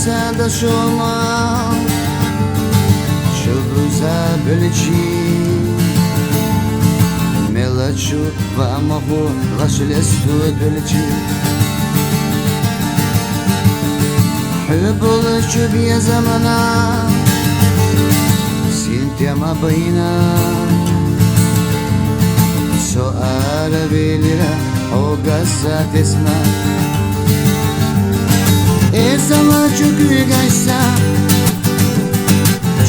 ساده شما Чудо беличи Мелочу вамаху Лашлесту беличи Хюбулычу бия замана Синтема bayna سؤال بيلرا Ogasa tesna Esama çökü gaşsa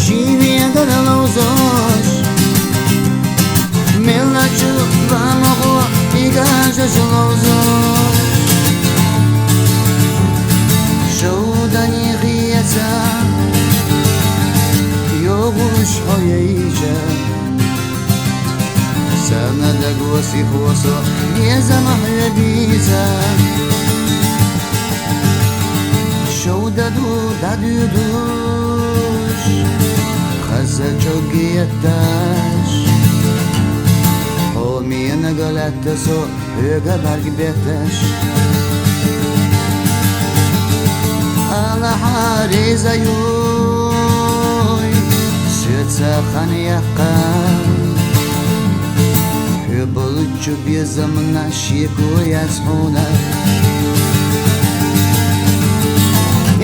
Şiviye daralozos Melaçu vamago Igaja solozos Şoudani giyasa Yoguş hoyeyce Sana da gosi hoso Geza mahlebiza Şoudadu dadüduş Khaza çogiyetaş Homiyana galata so Höga bargibetaş Ala hariza yuy Sütsa khaniyakka Hübulcu bir zamana şiku yazhuna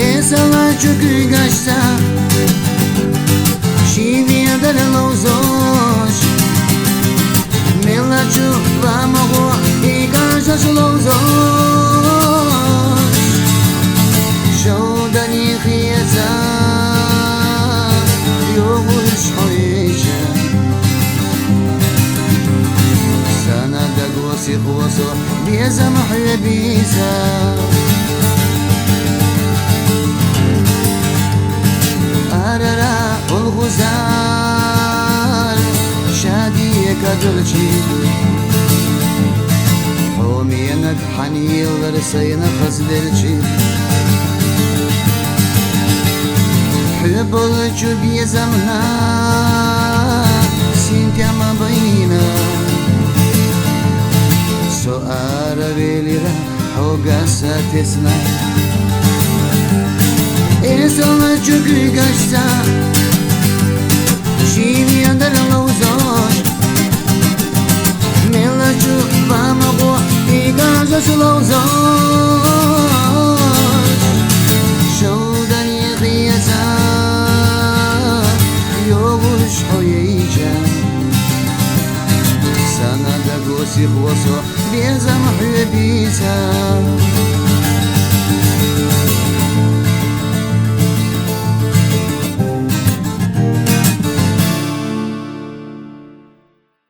Esala çökü gaşsa Şiviye daralozos Melaçu vamago Igaja solozos Şoudani khiyasa Yoguş hoyece Sana da gosi hoso Bieza mahlebiza Arara olguzar Şadiye kadırçı Homiyenak haniyelleri sayına fazdelçi Hübulcu bir zamana Sintema bayna Soara velira Hogasa tesna Esala çökü gaşsa Şiviye daralozos Melaçu vamago Igaja solozos Şoudani giyasa Yoguş hoyeyce Sana da gosi hoso Bieza mahlebiza